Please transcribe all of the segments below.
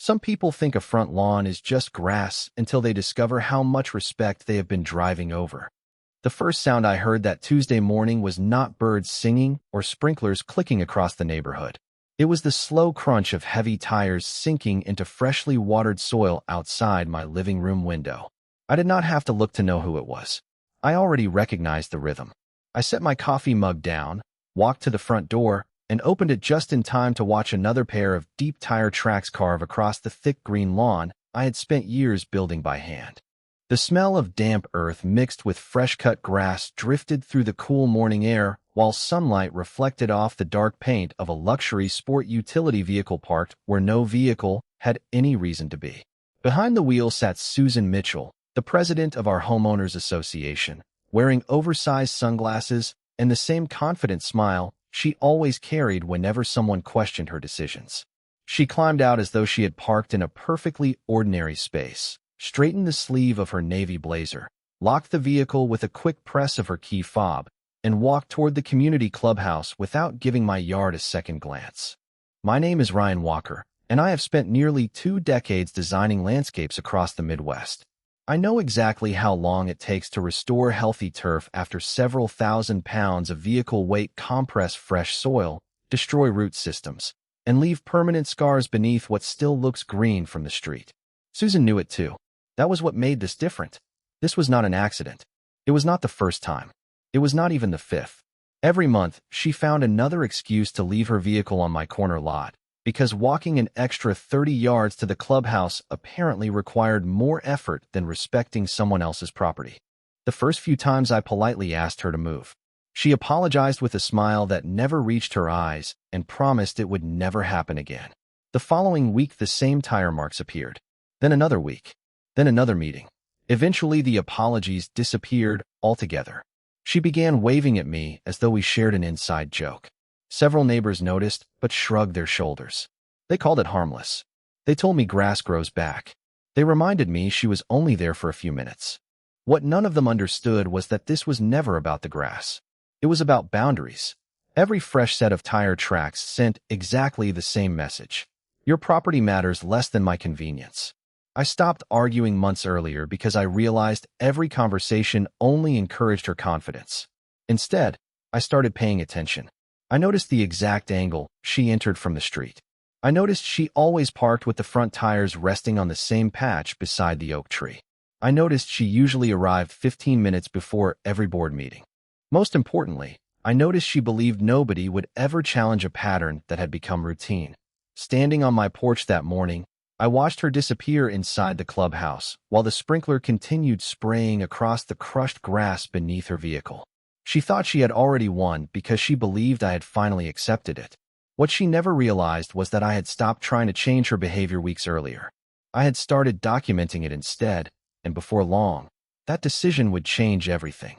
Some people think a front lawn is just grass until they discover how much respect they have been driving over. The first sound I heard that Tuesday morning was not birds singing or sprinklers clicking across the neighborhood. It was the slow crunch of heavy tires sinking into freshly watered soil outside my living room window. I did not have to look to know who it was. I already recognized the rhythm. I set my coffee mug down, walked to the front door, and opened it just in time to watch another pair of deep tire tracks carve across the thick green lawn I had spent years building by hand. The smell of damp earth mixed with fresh-cut grass drifted through the cool morning air while sunlight reflected off the dark paint of a luxury sport utility vehicle parked where no vehicle had any reason to be. Behind the wheel sat Susan Mitchell, the president of our homeowners association, wearing oversized sunglasses and the same confident smile she always carried whenever someone questioned her decisions. She climbed out as though she had parked in a perfectly ordinary space, straightened the sleeve of her navy blazer, locked the vehicle with a quick press of her key fob, and walked toward the community clubhouse without giving my yard a second glance. My name is Ryan Walker, and I have spent nearly 2 decades designing landscapes across the Midwest. I know exactly how long it takes to restore healthy turf after several thousand pounds of vehicle weight compress fresh soil, destroy root systems, and leave permanent scars beneath what still looks green from the street. Susan knew it too. That was what made this different. This was not an accident. It was not the first time. It was not even the 5th. Every month, she found another excuse to leave her vehicle on my corner lot, because walking an extra 30 yards to the clubhouse apparently required more effort than respecting someone else's property. The first few times I politely asked her to move. She apologized with a smile that never reached her eyes and promised it would never happen again. The following week, the same tire marks appeared. Then another week. Then another meeting. Eventually, the apologies disappeared altogether. She began waving at me as though we shared an inside joke. Several neighbors noticed, but shrugged their shoulders. They called it harmless. They told me grass grows back. They reminded me she was only there for a few minutes. What none of them understood was that this was never about the grass. It was about boundaries. Every fresh set of tire tracks sent exactly the same message. Your property matters less than my convenience. I stopped arguing months earlier because I realized every conversation only encouraged her confidence. Instead, I started paying attention. I noticed the exact angle she entered from the street. I noticed she always parked with the front tires resting on the same patch beside the oak tree. I noticed she usually arrived 15 minutes before every board meeting. Most importantly, I noticed she believed nobody would ever challenge a pattern that had become routine. Standing on my porch that morning, I watched her disappear inside the clubhouse while the sprinkler continued spraying across the crushed grass beneath her vehicle. She thought she had already won because she believed I had finally accepted it. What she never realized was that I had stopped trying to change her behavior weeks earlier. I had started documenting it instead, and before long, that decision would change everything.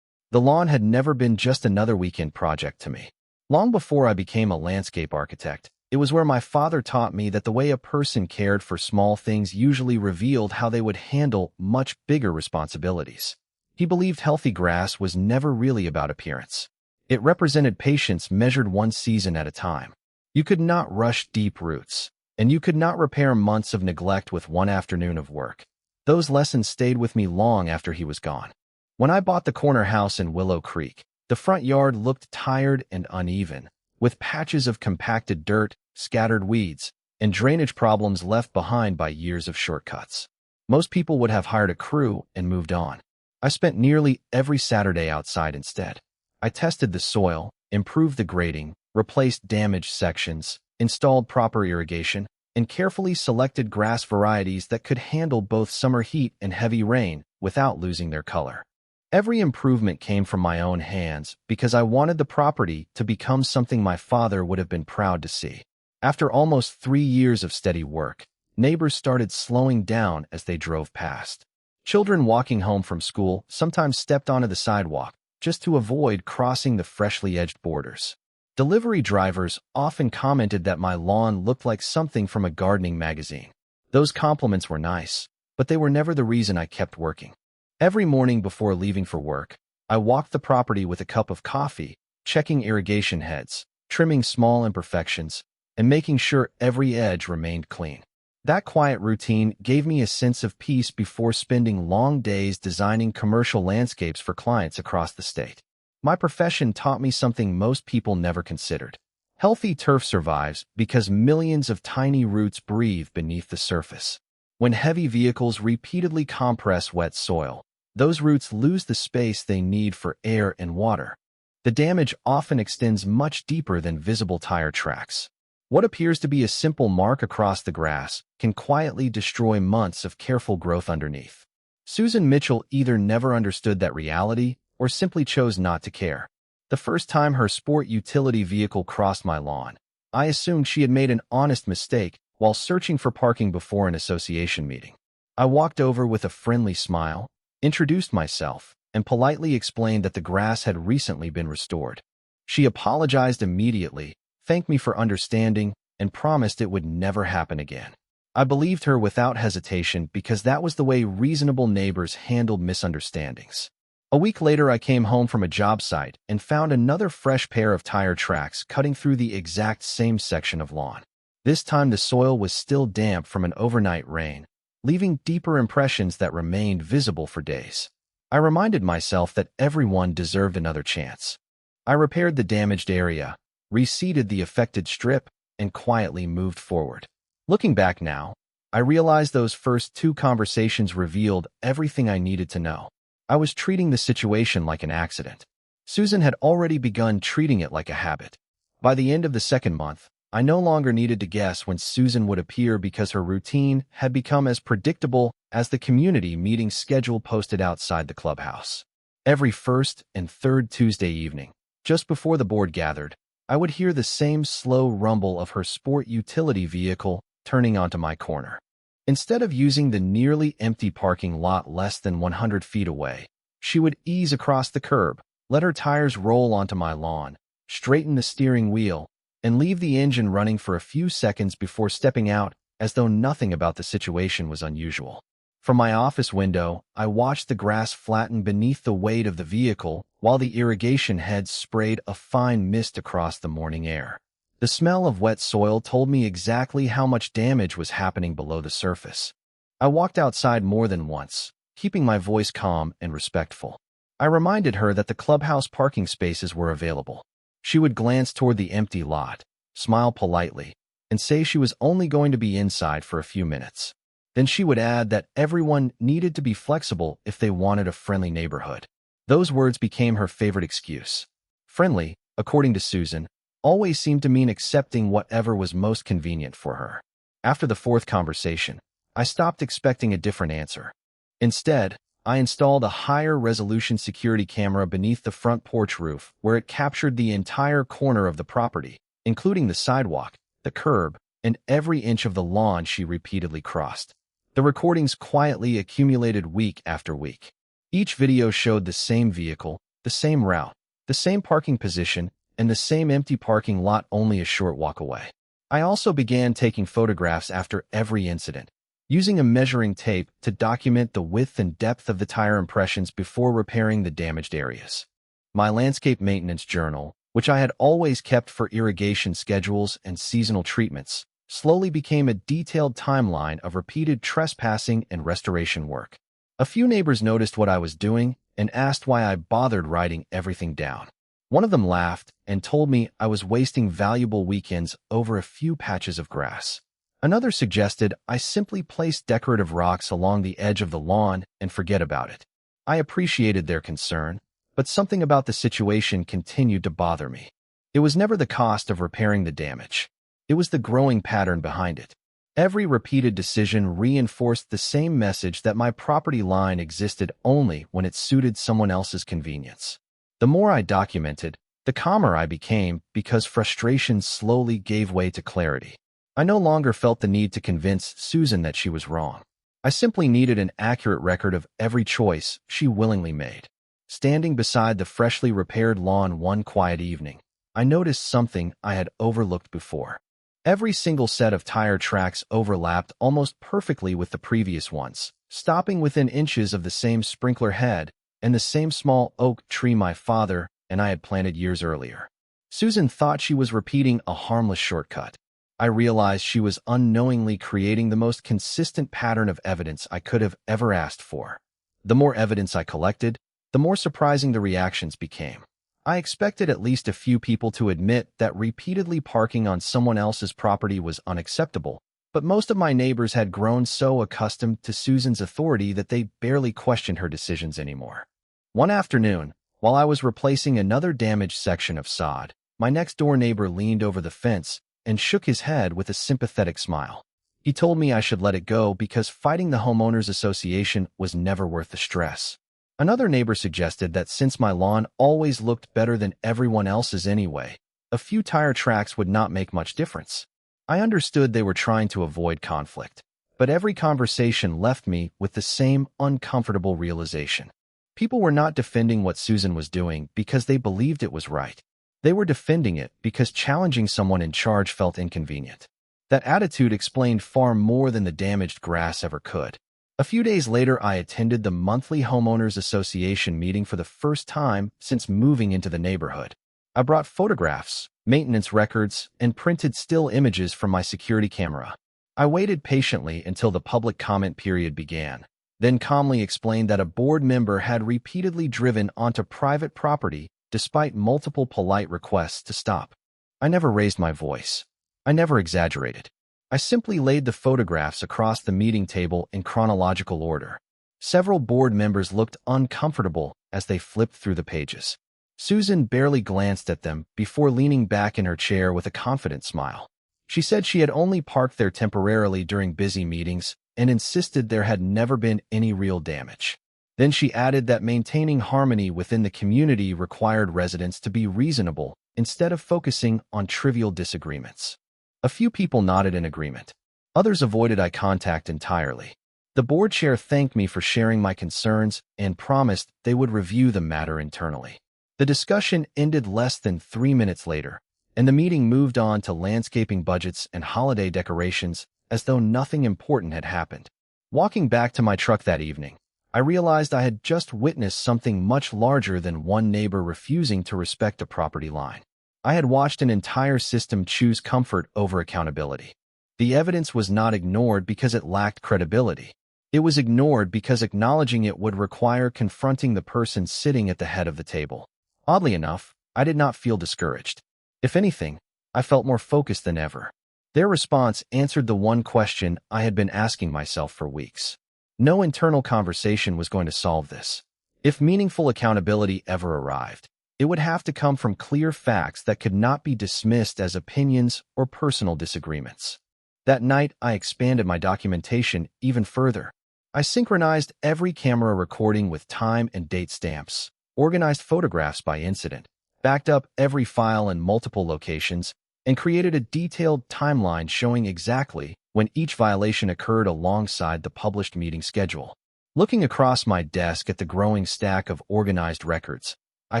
The lawn had never been just another weekend project to me. Long before I became a landscape architect, it was where my father taught me that the way a person cared for small things usually revealed how they would handle much bigger responsibilities. He believed healthy grass was never really about appearance. It represented patience measured one season at a time. You could not rush deep roots, and you could not repair months of neglect with one afternoon of work. Those lessons stayed with me long after he was gone. When I bought the corner house in Willow Creek, the front yard looked tired and uneven, with patches of compacted dirt, scattered weeds, and drainage problems left behind by years of shortcuts. Most people would have hired a crew and moved on. I spent nearly every Saturday outside instead. I tested the soil, improved the grading, replaced damaged sections, installed proper irrigation, and carefully selected grass varieties that could handle both summer heat and heavy rain without losing their color. Every improvement came from my own hands because I wanted the property to become something my father would have been proud to see. After almost 3 years of steady work, neighbors started slowing down as they drove past. Children walking home from school sometimes stepped onto the sidewalk just to avoid crossing the freshly edged borders. Delivery drivers often commented that my lawn looked like something from a gardening magazine. Those compliments were nice, but they were never the reason I kept working. Every morning before leaving for work, I walked the property with a cup of coffee, checking irrigation heads, trimming small imperfections, and making sure every edge remained clean. That quiet routine gave me a sense of peace before spending long days designing commercial landscapes for clients across the state. My profession taught me something most people never considered. Healthy turf survives because millions of tiny roots breathe beneath the surface. When heavy vehicles repeatedly compress wet soil, those roots lose the space they need for air and water. The damage often extends much deeper than visible tire tracks. What appears to be a simple mark across the grass can quietly destroy months of careful growth underneath. Susan Mitchell either never understood that reality or simply chose not to care. The first time her sport utility vehicle crossed my lawn, I assumed she had made an honest mistake while searching for parking before an association meeting. I walked over with a friendly smile, introduced myself, and politely explained that the grass had recently been restored. She apologized immediately, thanked me for understanding, and promised it would never happen again. I believed her without hesitation because that was the way reasonable neighbors handled misunderstandings. A week later, I came home from a job site and found another fresh pair of tire tracks cutting through the exact same section of lawn. This time, the soil was still damp from an overnight rain, leaving deeper impressions that remained visible for days. I reminded myself that everyone deserved another chance. I repaired the damaged area, reseeded the affected strip, and quietly moved forward. Looking back now, I realized those first two conversations revealed everything I needed to know. I was treating the situation like an accident. Susan had already begun treating it like a habit. By the end of the second month, I no longer needed to guess when Susan would appear because her routine had become as predictable as the community meeting schedule posted outside the clubhouse. Every first and third Tuesday evening, just before the board gathered, I would hear the same slow rumble of her sport utility vehicle turning onto my corner. Instead of using the nearly empty parking lot less than 100 feet away, she would ease across the curb, let her tires roll onto my lawn, straighten the steering wheel, and leave the engine running for a few seconds before stepping out as though nothing about the situation was unusual. From my office window, I watched the grass flatten beneath the weight of the vehicle while the irrigation heads sprayed a fine mist across the morning air. The smell of wet soil told me exactly how much damage was happening below the surface. I walked outside more than once, keeping my voice calm and respectful. I reminded her that the clubhouse parking spaces were available. She would glance toward the empty lot, smile politely, and say she was only going to be inside for a few minutes. Then she would add that everyone needed to be flexible if they wanted a friendly neighborhood. Those words became her favorite excuse. Friendly, according to Susan, always seemed to mean accepting whatever was most convenient for her. After the fourth conversation, I stopped expecting a different answer. Instead, I installed a higher resolution security camera beneath the front porch roof where it captured the entire corner of the property, including the sidewalk, the curb, and every inch of the lawn she repeatedly crossed. The recordings quietly accumulated week after week. Each video showed the same vehicle, the same route, the same parking position, and the same empty parking lot only a short walk away. I also began taking photographs after every incident, using a measuring tape to document the width and depth of the tire impressions before repairing the damaged areas. My landscape maintenance journal, which I had always kept for irrigation schedules and seasonal treatments, slowly became a detailed timeline of repeated trespassing and restoration work. A few neighbors noticed what I was doing and asked why I bothered writing everything down. One of them laughed and told me I was wasting valuable weekends over a few patches of grass. Another suggested I simply place decorative rocks along the edge of the lawn and forget about it. I appreciated their concern, but something about the situation continued to bother me. It was never the cost of repairing the damage. It was the growing pattern behind it. Every repeated decision reinforced the same message that my property line existed only when it suited someone else's convenience. The more I documented, the calmer I became because frustration slowly gave way to clarity. I no longer felt the need to convince Susan that she was wrong. I simply needed an accurate record of every choice she willingly made. Standing beside the freshly repaired lawn one quiet evening, I noticed something I had overlooked before. Every single set of tire tracks overlapped almost perfectly with the previous ones, stopping within inches of the same sprinkler head and the same small oak tree my father and I had planted years earlier. Susan thought she was repeating a harmless shortcut. I realized she was unknowingly creating the most consistent pattern of evidence I could have ever asked for. The more evidence I collected, the more surprising the reactions became. I expected at least a few people to admit that repeatedly parking on someone else's property was unacceptable, but most of my neighbors had grown so accustomed to Susan's authority that they barely questioned her decisions anymore. One afternoon, while I was replacing another damaged section of sod, my next-door neighbor leaned over the fence and shook his head with a sympathetic smile. He told me I should let it go because fighting the homeowners association was never worth the stress. Another neighbor suggested that since my lawn always looked better than everyone else's anyway, a few tire tracks would not make much difference. I understood they were trying to avoid conflict, but every conversation left me with the same uncomfortable realization. People were not defending what Susan was doing because they believed it was right. They were defending it because challenging someone in charge felt inconvenient. That attitude explained far more than the damaged grass ever could. A few days later, I attended the monthly Homeowners Association meeting for the first time since moving into the neighborhood. I brought photographs, maintenance records, and printed still images from my security camera. I waited patiently until the public comment period began, then calmly explained that a board member had repeatedly driven onto private property despite multiple polite requests to stop. I never raised my voice. I never exaggerated. I simply laid the photographs across the meeting table in chronological order. Several board members looked uncomfortable as they flipped through the pages. Susan barely glanced at them before leaning back in her chair with a confident smile. She said she had only parked there temporarily during busy meetings and insisted there had never been any real damage. Then she added that maintaining harmony within the community required residents to be reasonable instead of focusing on trivial disagreements. A few people nodded in agreement. Others avoided eye contact entirely. The board chair thanked me for sharing my concerns and promised they would review the matter internally. The discussion ended less than 3 minutes later, and the meeting moved on to landscaping budgets and holiday decorations as though nothing important had happened. Walking back to my truck that evening, I realized I had just witnessed something much larger than one neighbor refusing to respect a property line. I had watched an entire system choose comfort over accountability. The evidence was not ignored because it lacked credibility. It was ignored because acknowledging it would require confronting the person sitting at the head of the table. Oddly enough, I did not feel discouraged. If anything, I felt more focused than ever. Their response answered the one question I had been asking myself for weeks. No internal conversation was going to solve this. If meaningful accountability ever arrived, it would have to come from clear facts that could not be dismissed as opinions or personal disagreements. That night, I expanded my documentation even further. I synchronized every camera recording with time and date stamps, organized photographs by incident, backed up every file in multiple locations, and created a detailed timeline showing exactly when each violation occurred alongside the published meeting schedule. Looking across my desk at the growing stack of organized records, I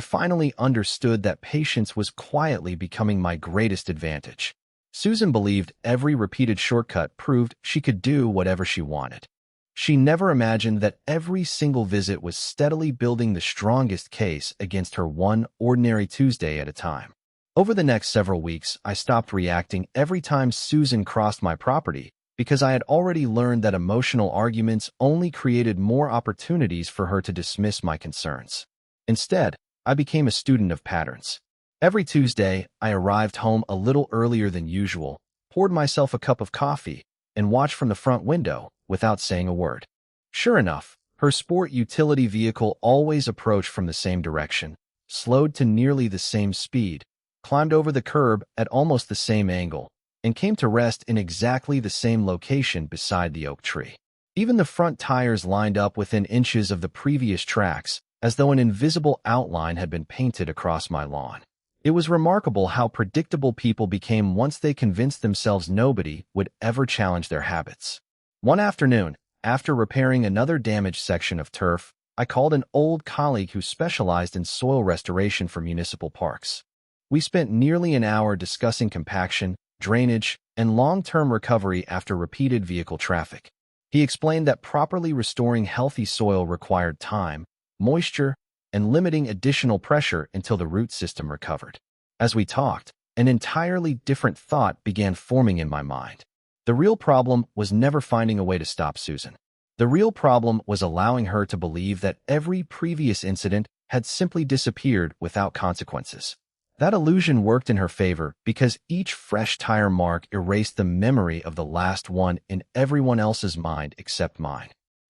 finally understood that patience was quietly becoming my greatest advantage. Susan believed every repeated shortcut proved she could do whatever she wanted. She never imagined that every single visit was steadily building the strongest case against her one ordinary Tuesday at a time. Over the next several weeks, I stopped reacting every time Susan crossed my property because I had already learned that emotional arguments only created more opportunities for her to dismiss my concerns. Instead, I became a student of patterns. Every Tuesday, I arrived home a little earlier than usual, poured myself a cup of coffee, and watched from the front window without saying a word. Sure enough, her sport utility vehicle always approached from the same direction, slowed to nearly the same speed, climbed over the curb at almost the same angle, and came to rest in exactly the same location beside the oak tree. Even the front tires lined up within inches of the previous tracks, as though an invisible outline had been painted across my lawn. It was remarkable how predictable people became once they convinced themselves nobody would ever challenge their habits. One afternoon, after repairing another damaged section of turf, I called an old colleague who specialized in soil restoration for municipal parks. We spent nearly an hour discussing compaction, drainage, and long-term recovery after repeated vehicle traffic. He explained that properly restoring healthy soil required time, moisture, and limiting additional pressure until the root system recovered. As we talked, an entirely different thought began forming in my mind. The real problem was never finding a way to stop Susan. The real problem was allowing her to believe that every previous incident had simply disappeared without consequences. That illusion worked in her favor because each fresh tire mark erased the memory of the last one in everyone else's mind except mine.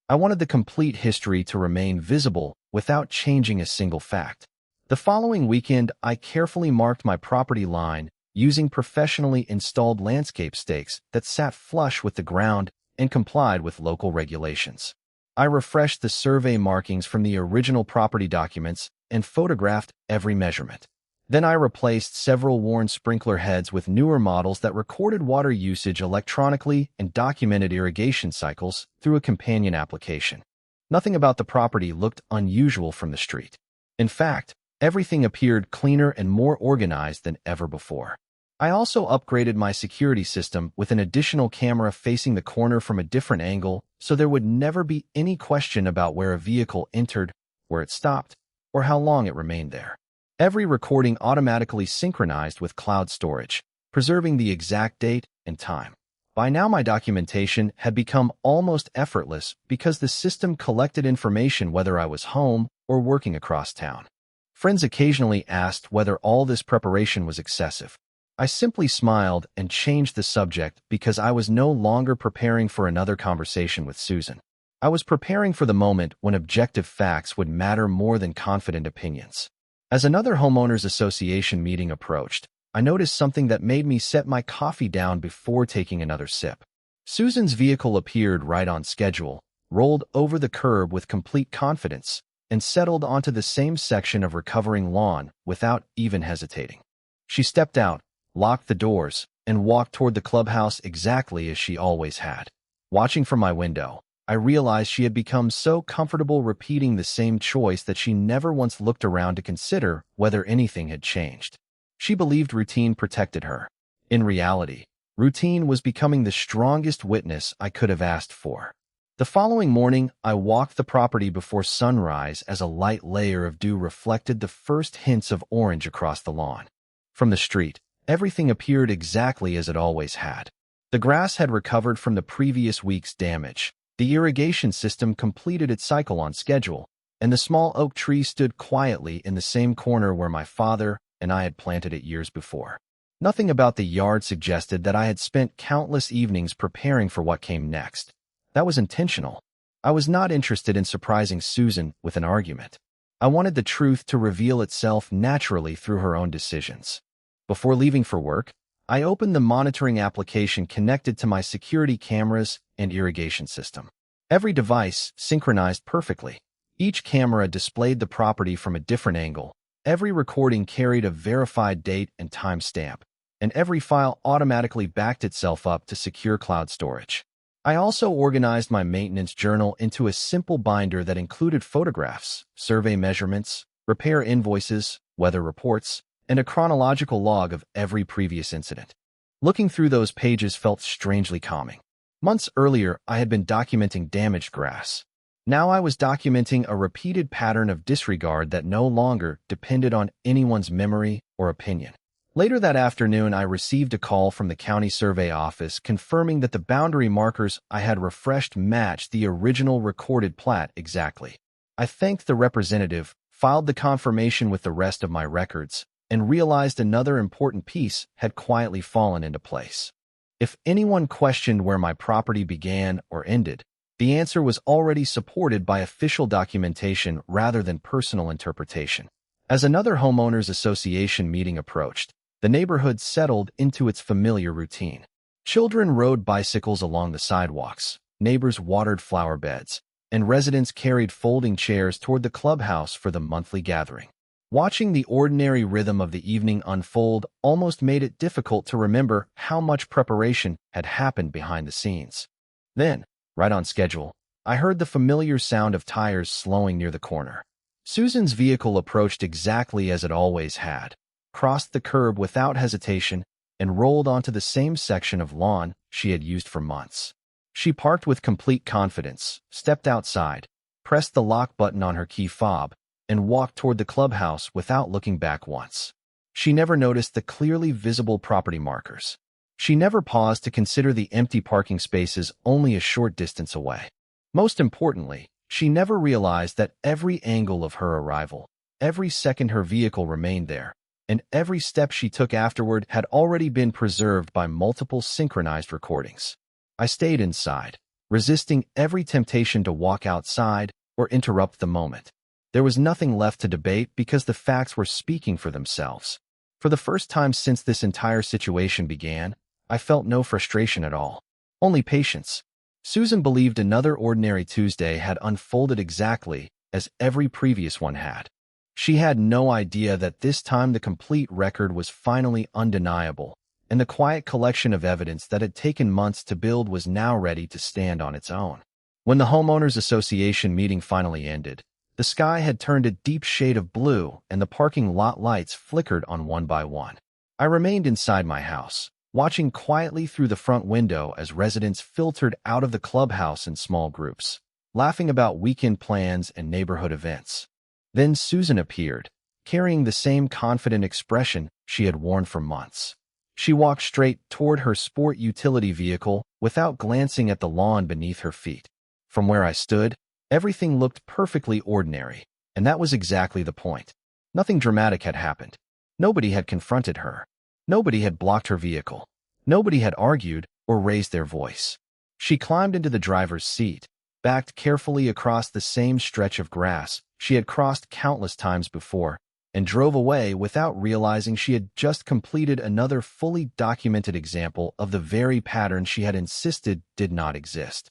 I wanted the complete history to remain visible without changing a single fact. The following weekend, I carefully marked my property line using professionally installed landscape stakes that sat flush with the ground and complied with local regulations. I refreshed the survey markings from the original property documents and photographed every measurement. Then I replaced several worn sprinkler heads with newer models that recorded water usage electronically and documented irrigation cycles through a companion application. Nothing about the property looked unusual from the street. In fact, everything appeared cleaner and more organized than ever before. I also upgraded my security system with an additional camera facing the corner from a different angle so there would never be any question about where a vehicle entered, where it stopped, or how long it remained there. Every recording automatically synchronized with cloud storage, preserving the exact date and time. By now my documentation had become almost effortless because the system collected information whether I was home or working across town. Friends occasionally asked whether all this preparation was excessive. I simply smiled and changed the subject because I was no longer preparing for another conversation with Susan. I was preparing for the moment when objective facts would matter more than confident opinions. As another homeowners association meeting approached, I noticed something that made me set my coffee down before taking another sip. Susan's vehicle appeared right on schedule, rolled over the curb with complete confidence, and settled onto the same section of recovering lawn without even hesitating. She stepped out, locked the doors, and walked toward the clubhouse exactly as she always had. Watching from my window, I realized she had become so comfortable repeating the same choice that she never once looked around to consider whether anything had changed. She believed routine protected her. In reality, routine was becoming the strongest witness I could have asked for. The following morning, I walked the property before sunrise as a light layer of dew reflected the first hints of orange across the lawn. From the street, everything appeared exactly as it always had. The grass had recovered from the previous week's damage. The irrigation system completed its cycle on schedule, and the small oak tree stood quietly in the same corner where my father and I had planted it years before. Nothing about the yard suggested that I had spent countless evenings preparing for what came next. That was intentional. I was not interested in surprising Susan with an argument. I wanted the truth to reveal itself naturally through her own decisions. Before leaving for work, I opened the monitoring application connected to my security cameras and irrigation system. Every device synchronized perfectly. Each camera displayed the property from a different angle. Every recording carried a verified date and time stamp, and every file automatically backed itself up to secure cloud storage. I also organized my maintenance journal into a simple binder that included photographs, survey measurements, repair invoices, weather reports, and a chronological log of every previous incident. Looking through those pages felt strangely calming. Months earlier, I had been documenting damaged grass. Now I was documenting a repeated pattern of disregard that no longer depended on anyone's memory or opinion. Later that afternoon, I received a call from the county survey office confirming that the boundary markers I had refreshed matched the original recorded plat exactly. I thanked the representative, filed the confirmation with the rest of my records, and realized another important piece had quietly fallen into place. If anyone questioned where my property began or ended, the answer was already supported by official documentation rather than personal interpretation. As another homeowners association meeting approached, the neighborhood settled into its familiar routine. Children rode bicycles along the sidewalks, neighbors watered flower beds, and residents carried folding chairs toward the clubhouse for the monthly gathering. Watching the ordinary rhythm of the evening unfold almost made it difficult to remember how much preparation had happened behind the scenes. Then, right on schedule, I heard the familiar sound of tires slowing near the corner. Susan's vehicle approached exactly as it always had, crossed the curb without hesitation, and rolled onto the same section of lawn she had used for months. She parked with complete confidence, stepped outside, pressed the lock button on her key fob, and walked toward the clubhouse without looking back once. She never noticed the clearly visible property markers. She never paused to consider the empty parking spaces only a short distance away. Most importantly, she never realized that every angle of her arrival, every second her vehicle remained there, and every step she took afterward had already been preserved by multiple synchronized recordings. I stayed inside, resisting every temptation to walk outside or interrupt the moment. There was nothing left to debate because the facts were speaking for themselves. For the first time since this entire situation began, I felt no frustration at all, only patience. Susan believed another ordinary Tuesday had unfolded exactly as every previous one had. She had no idea that this time the complete record was finally undeniable, and the quiet collection of evidence that had taken months to build was now ready to stand on its own. When the Homeowners Association meeting finally ended, the sky had turned a deep shade of blue and the parking lot lights flickered on one by one. I remained inside my house, watching quietly through the front window as residents filtered out of the clubhouse in small groups, laughing about weekend plans and neighborhood events. Then Susan appeared, carrying the same confident expression she had worn for months. She walked straight toward her sport utility vehicle without glancing at the lawn beneath her feet. From where I stood, everything looked perfectly ordinary, and that was exactly the point. Nothing dramatic had happened. Nobody had confronted her. Nobody had blocked her vehicle. Nobody had argued or raised their voice. She climbed into the driver's seat, backed carefully across the same stretch of grass she had crossed countless times before, and drove away without realizing she had just completed another fully documented example of the very pattern she had insisted did not exist.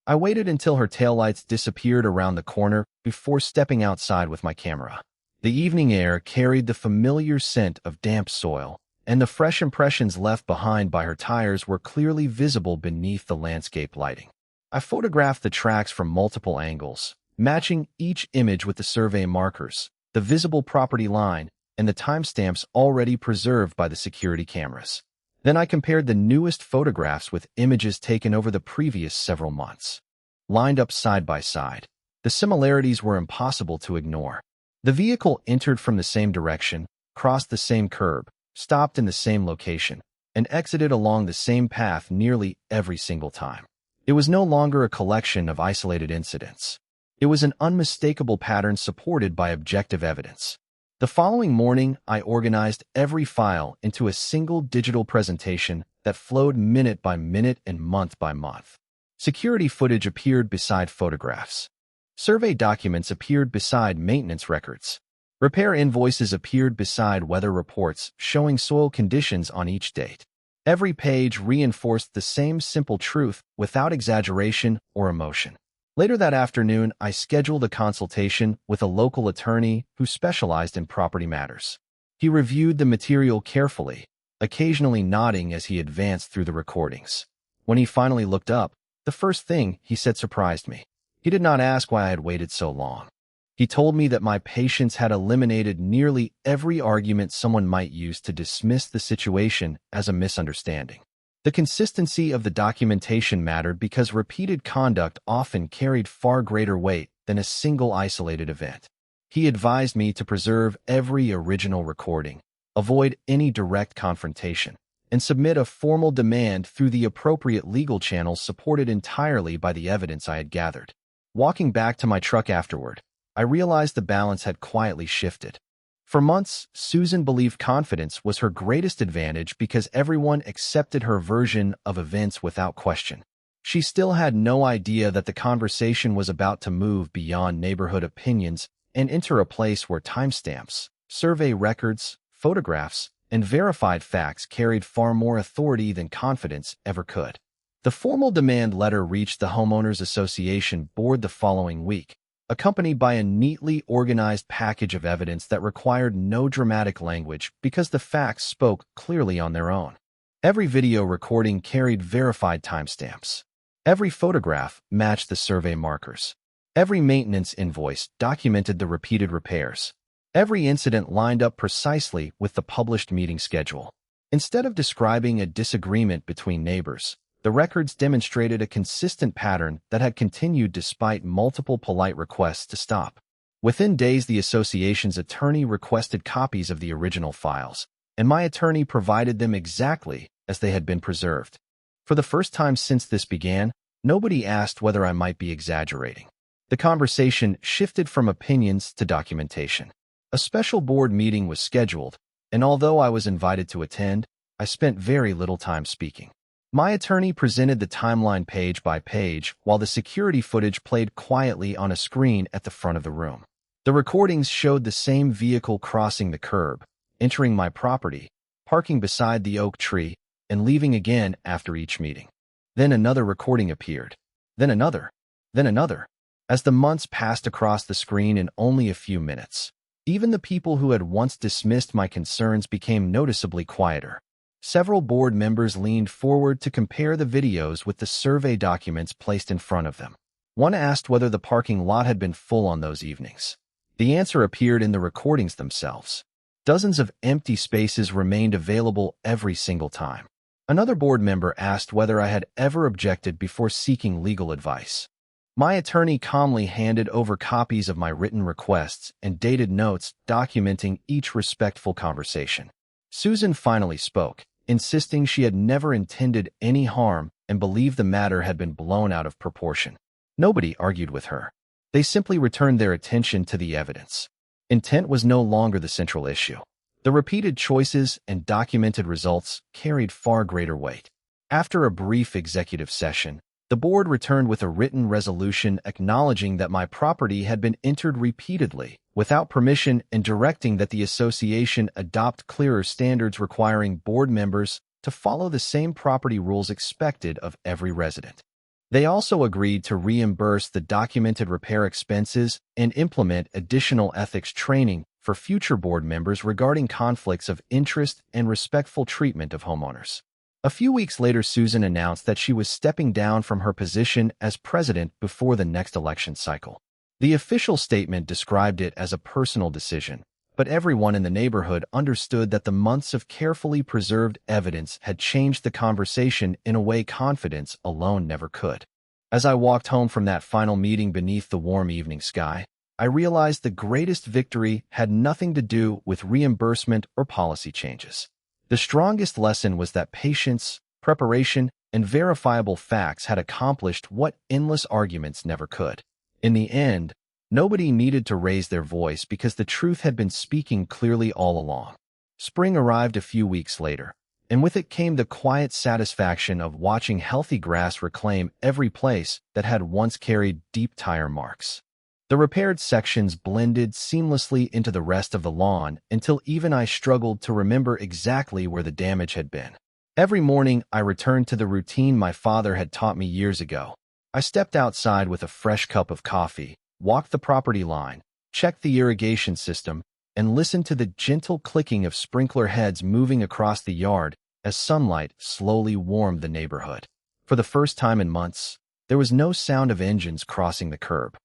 I waited until her taillights disappeared around the corner before stepping outside with my camera. The evening air carried the familiar scent of damp soil, and the fresh impressions left behind by her tires were clearly visible beneath the landscape lighting. I photographed the tracks from multiple angles, matching each image with the survey markers, the visible property line, and the timestamps already preserved by the security cameras. Then I compared the newest photographs with images taken over the previous several months. Lined up side by side, the similarities were impossible to ignore. The vehicle entered from the same direction, crossed the same curb, stopped in the same location, and exited along the same path nearly every single time. It was no longer a collection of isolated incidents. It was an unmistakable pattern supported by objective evidence. The following morning, I organized every file into a single digital presentation that flowed minute by minute and month by month. Security footage appeared beside photographs. Survey documents appeared beside maintenance records. Repair invoices appeared beside weather reports showing soil conditions on each date. Every page reinforced the same simple truth without exaggeration or emotion. Later that afternoon, I scheduled a consultation with a local attorney who specialized in property matters. He reviewed the material carefully, occasionally nodding as he advanced through the recordings. When he finally looked up, the first thing he said surprised me. He did not ask why I had waited so long. He told me that my patience had eliminated nearly every argument someone might use to dismiss the situation as a misunderstanding. The consistency of the documentation mattered because repeated conduct often carried far greater weight than a single isolated event. He advised me to preserve every original recording, avoid any direct confrontation, and submit a formal demand through the appropriate legal channels supported entirely by the evidence I had gathered. Walking back to my truck afterward, I realized the balance had quietly shifted. For months, Susan believed confidence was her greatest advantage because everyone accepted her version of events without question. She still had no idea that the conversation was about to move beyond neighborhood opinions and enter a place where timestamps, survey records, photographs, and verified facts carried far more authority than confidence ever could. The formal demand letter reached the Homeowners Association board the following week, accompanied by a neatly organized package of evidence that required no dramatic language because the facts spoke clearly on their own. Every video recording carried verified timestamps. Every photograph matched the survey markers. Every maintenance invoice documented the repeated repairs. Every incident lined up precisely with the published meeting schedule. Instead of describing a disagreement between neighbors, the records demonstrated a consistent pattern that had continued despite multiple polite requests to stop. Within days, the association's attorney requested copies of the original files, and my attorney provided them exactly as they had been preserved. For the first time since this began, nobody asked whether I might be exaggerating. The conversation shifted from opinions to documentation. A special board meeting was scheduled, and although I was invited to attend, I spent very little time speaking. My attorney presented the timeline page by page while the security footage played quietly on a screen at the front of the room. The recordings showed the same vehicle crossing the curb, entering my property, parking beside the oak tree, and leaving again after each meeting. Then another recording appeared. Then another. Then another. As the months passed across the screen in only a few minutes, even the people who had once dismissed my concerns became noticeably quieter. Several board members leaned forward to compare the videos with the survey documents placed in front of them. One asked whether the parking lot had been full on those evenings. The answer appeared in the recordings themselves. Dozens of empty spaces remained available every single time. Another board member asked whether I had ever objected before seeking legal advice. My attorney calmly handed over copies of my written requests and dated notes documenting each respectful conversation. Susan finally spoke, insisting she had never intended any harm and believed the matter had been blown out of proportion. Nobody argued with her. They simply returned their attention to the evidence. Intent was no longer the central issue. The repeated choices and documented results carried far greater weight. After a brief executive session, the board returned with a written resolution acknowledging that my property had been entered repeatedly, without permission, and directing that the association adopt clearer standards requiring board members to follow the same property rules expected of every resident. They also agreed to reimburse the documented repair expenses and implement additional ethics training for future board members regarding conflicts of interest and respectful treatment of homeowners. A few weeks later, Susan announced that she was stepping down from her position as president before the next election cycle. The official statement described it as a personal decision, but everyone in the neighborhood understood that the months of carefully preserved evidence had changed the conversation in a way confidence alone never could. As I walked home from that final meeting beneath the warm evening sky, I realized the greatest victory had nothing to do with reimbursement or policy changes. The strongest lesson was that patience, preparation, and verifiable facts had accomplished what endless arguments never could. In the end, nobody needed to raise their voice because the truth had been speaking clearly all along. Spring arrived a few weeks later, and with it came the quiet satisfaction of watching healthy grass reclaim every place that had once carried deep tire marks. The repaired sections blended seamlessly into the rest of the lawn until even I struggled to remember exactly where the damage had been. Every morning, I returned to the routine my father had taught me years ago. I stepped outside with a fresh cup of coffee, walked the property line, checked the irrigation system, and listened to the gentle clicking of sprinkler heads moving across the yard as sunlight slowly warmed the neighborhood. For the first time in months, there was no sound of engines crossing the curb.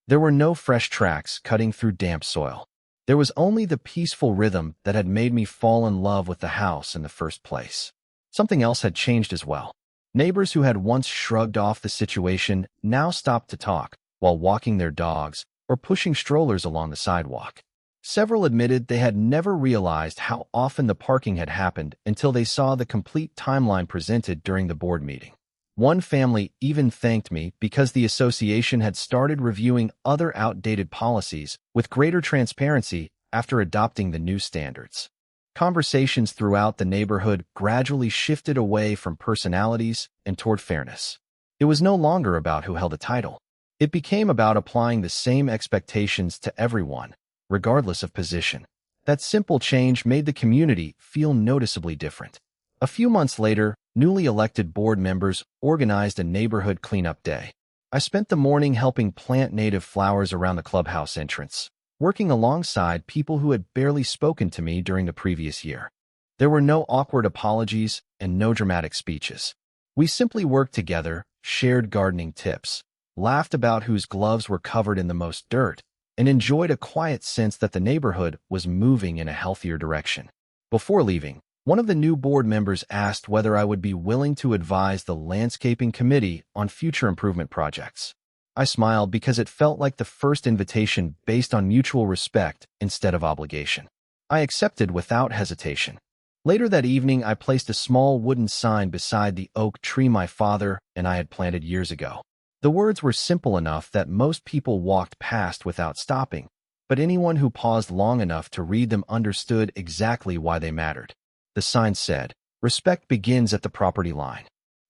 There were no fresh tracks cutting through damp soil. There was only the peaceful rhythm that had made me fall in love with the house in the first place. Something else had changed as well. Neighbors who had once shrugged off the situation now stopped to talk while walking their dogs or pushing strollers along the sidewalk. Several admitted they had never realized how often the parking had happened until they saw the complete timeline presented during the board meeting. One family even thanked me because the association had started reviewing other outdated policies with greater transparency after adopting the new standards. Conversations throughout the neighborhood gradually shifted away from personalities and toward fairness. It was no longer about who held a title. It became about applying the same expectations to everyone, regardless of position. That simple change made the community feel noticeably different. A few months later, newly elected board members organized a neighborhood cleanup day. I spent the morning helping plant native flowers around the clubhouse entrance, working alongside people who had barely spoken to me during the previous year. There were no awkward apologies and no dramatic speeches. We simply worked together, shared gardening tips, laughed about whose gloves were covered in the most dirt, and enjoyed a quiet sense that the neighborhood was moving in a healthier direction. Before leaving, one of the new board members asked whether I would be willing to advise the landscaping committee on future improvement projects. I smiled because it felt like the first invitation based on mutual respect instead of obligation. I accepted without hesitation. Later that evening, I placed a small wooden sign beside the oak tree my father and I had planted years ago. The words were simple enough that most people walked past without stopping, but anyone who paused long enough to read them understood exactly why they mattered. The sign said, "Respect begins at the property line."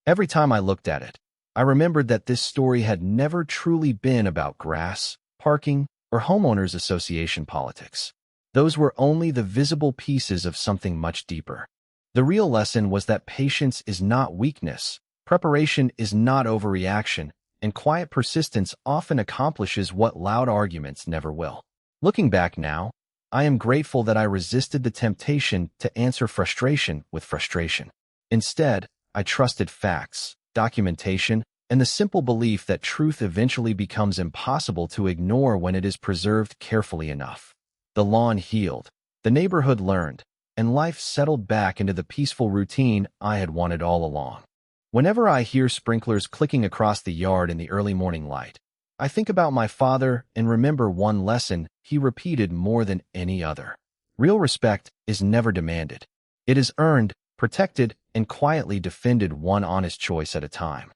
Every time I looked at it, I remembered that this story had never truly been about grass, parking, or homeowners association politics. Those were only the visible pieces of something much deeper. The real lesson was that patience is not weakness, preparation is not overreaction, and quiet persistence often accomplishes what loud arguments never will. Looking back now, I am grateful that I resisted the temptation to answer frustration with frustration. Instead, I trusted facts, documentation, and the simple belief that truth eventually becomes impossible to ignore when it is preserved carefully enough. The lawn healed, the neighborhood learned, and life settled back into the peaceful routine I had wanted all along. Whenever I hear sprinklers clicking across the yard in the early morning light, I think about my father and remember one lesson he repeated more than any other. Real respect is never demanded. It is earned, protected, and quietly defended one honest choice at a time.